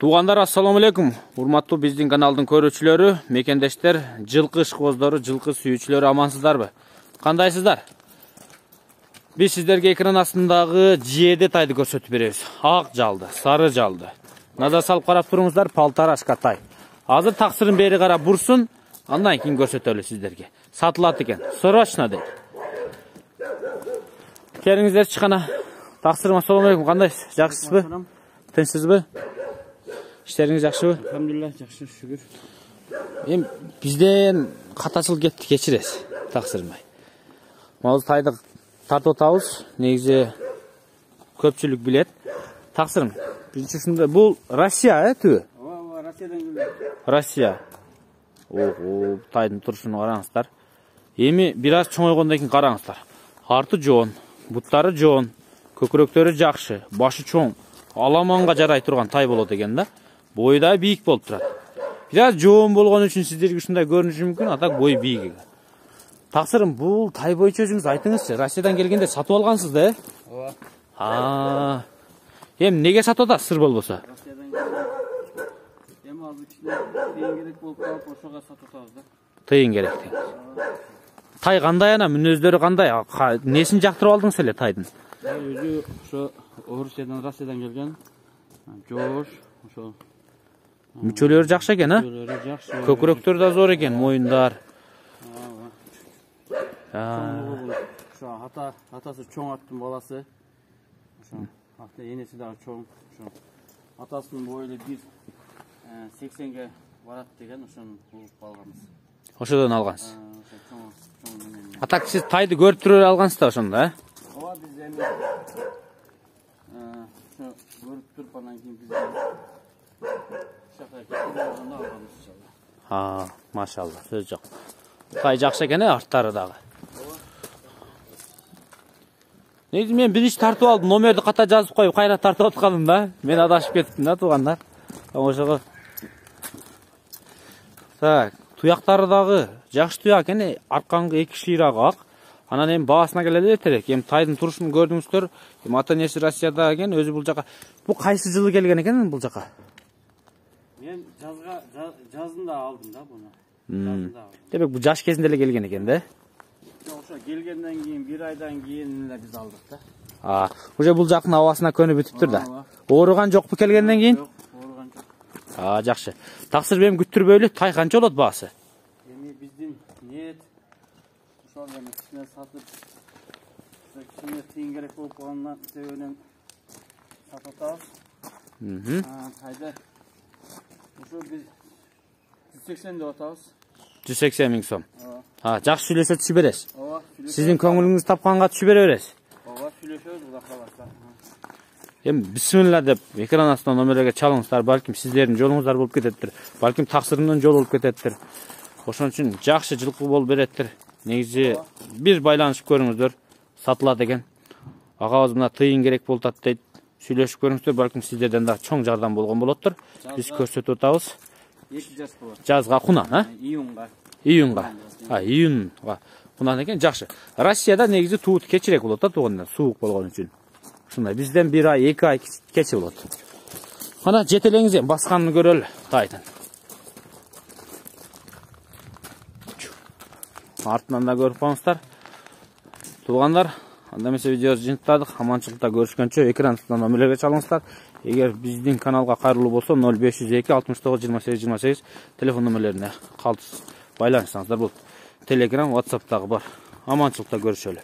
Туғандар, ассаламу алейкум. Урматтуу биздин каналдын көрүүчүлөрү, мекендештер, жылкы ишкоздору, жылкы сүйүүчүлөрү амансыздарбы? Кандайсыздар? Биз сиздерге экран астындагы жээде тайды көрсөтүп беребиз. Ак жалды, сары жалды. Назар салып карап туруңуздар, палтарашка тай. Азыр таксырын бери карап бурсун, андан кийин көрсөтөлү сиздерге. Сатылат экен. Срочно дейт. Келиңиздер чыкана. Таксырым, ассаламу алейкум. Кандайсыз? Жакшысызбы? Тынчсызбы? İşleriniz жақсы? Elhamdülillah, жақсы, şükür. Бізден қаташыл кетті, кечірес, тақсырмай. Мауыз тайды тартып отабыз, негізі көпчілік білет. Тақсырым, біріншісінде бұл Россия, түбі? Россиядан келді. Россия. Тайдың тұрышын қараңыздар. Емі біраз чоң ойғанда екен қараңыздар. Арты жоон, бұттары жоон, көкіректері жақшы, башы чоң, аламанға жарай тұрған тай болады екен да. Бойда бийик болуп турат. Biraz жоон болгон үчүн сиздерге ушундай көрүнүшү мүмкүн, атак бой бийик. Таксырым, бул тай боюнча өзүңүз айтыңызчы. Россиядан келгенде сатып алгансыз да? Ооба. Неге сатып атасыз, сыр болбосо? Россиядан келген. Азыр кичине тыйын керек болуп калып, ошого сатып атабыз да. Тыйын керек. Тай кандай ана, мүнөздөрү кандай? Несин жактырып алдыңыз эле тайдын? Өзү ошо Россиядан келген. Жоош, ошо Мүчөлөрү жакшы экен, а? Көкүрөктөр да зор экен, моюндар. Ошо атасы чоң аттын баласы. Ошо ата энеси дагы чоң. Ошо атасынын бою 1.80ге барат деген, ошону угуп алганбыз. Ошодон алгансыз. Атак сиз тайды көрүп туруп алгансыз да ошондо, а? Ооба, биз эми көрүп туруп анан кийин биз Машалла, сөз жок. Тай жакшы экен, арттары дагы. Негизи мен биринчи тартып алдым, номерди ката жазып коюп, кайра тартып атканым да. Мен адашып кеттим да, туугандар. Ошого. Так, туяктары дагы жакшы туяк экен, аркаңгы эки шыйрагы ак. Анан эми баасына келе элек. Эми тайдын турушун көрдүңүздөр. Эми ата энеси Россияда экен, өзү бул жака. Бул кайсы жылы келген экен бул жака? Мен жазында алдым да буну. Демек бул жаш кезинде эле келген экен да? Ошо келгенден кийин, бир айдан кийин эле биз алдык да. Уже бул жактын абасына көнүп бүтүптүр да. Ооруган жокпу келгенден кийин? Жок, ооруган жок. Жакшы. Таксыр эми күттүрбөйлү, тай канча болот баасы? Эми биздин ниет ошол эми кичине сатып, кичине тыйын керек болуп калгандан себебинен сатып атабыз. Тайды ошо биз 180 деп атабыз. 180 миң сом. Жакшы сүйлөсө түшүп бересиз. Ооба. Сиздин көңүлүңүз тапканга түшүп бере бересиз. Ооба, сүйлөшөбүз, Кудай кааласа. Эми бисмилла деп экран астынан номерлерге чалыңыздар, балким сиздердин жолуңуздар болуп кететтир. Балким таксырымдын жолу болуп кететтир. Ошон үчүн жакшы жылкы болуп береттир. Негизи бир байланышып көрүңүздөр, сатылат экен. Агабыз мына тыйын керек болуп атат дейт. Сүйлөшүп көрүңүздөр, балким сиздерден да чоң жардам болгон болоттур. Биз көрсөтүп атабыз. 2 жаш болот. Жазга кунан, Июнга. Июнга. Кунан экен, жакшы. Россияда негизи туут кечирээк болот да, туугандар, суук болгон үчүн. Ушундай бизден 1 ай, 2 ай кече болот. Кана жетелеңиз эми басканын көрөлү тайдын. Артынан да көрүп коңуздар. Туугандар, анда эмесе видеобузду жыйынтыктадык. Аманчылыкта көрүшкөнчө экран астынан номерлерге чалыңыздар. Эгер биздин каналга кайрылуу болсо 0502 69 28 28 телефон номерлерине калтырсыз байланышсаңыздар болот. Telegram, WhatsApp'тагы бар. Аманчылыкта көрүшөлү.